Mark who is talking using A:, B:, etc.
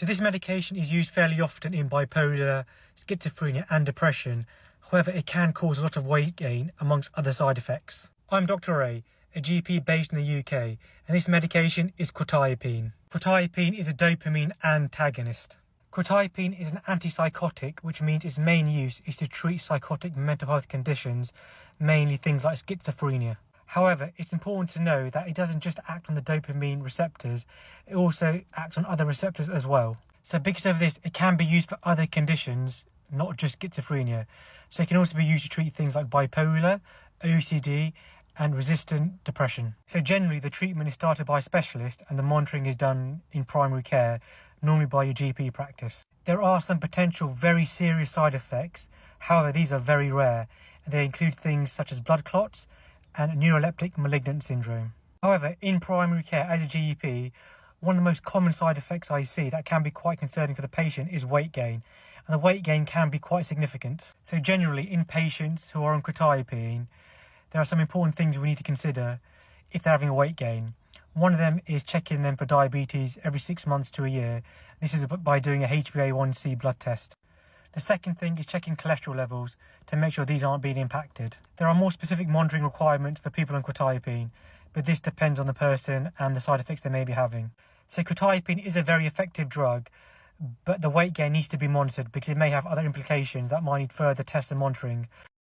A: So this medication is used fairly often in bipolar, schizophrenia and depression. However, it can cause a lot of weight gain amongst other side effects. I'm Dr. Ray, a GP based in the UK, and this medication is quetiapine. Quetiapine is a dopamine antagonist. Quetiapine is an antipsychotic, which means its main use is to treat psychotic mental health conditions, mainly things like schizophrenia. However, it's important to know that it doesn't just act on the dopamine receptors, it also acts on other receptors as well. So because of this, it can be used for other conditions, not just schizophrenia. So it can also be used to treat things like bipolar, OCD, and resistant depression. So generally the treatment is started by a specialist and the monitoring is done in primary care, normally by your GP practice. There are some potential very serious side effects, however these are very rare, and they include things such as blood clots and neuroleptic malignant syndrome. However, in primary care as a GP, one of the most common side effects I see that can be quite concerning for the patient is weight gain, and the weight gain can be quite significant. So generally in patients who are on quetiapine, there are some important things we need to consider if they're having a weight gain. One of them is checking them for diabetes every 6 months to a year. This is by doing a HbA1c blood test. The second thing is checking cholesterol levels to make sure these aren't being impacted. There are more specific monitoring requirements for people on quetiapine, but this depends on the person and the side effects they may be having. So quetiapine is a very effective drug, but the weight gain needs to be monitored because it may have other implications that might need further tests and monitoring.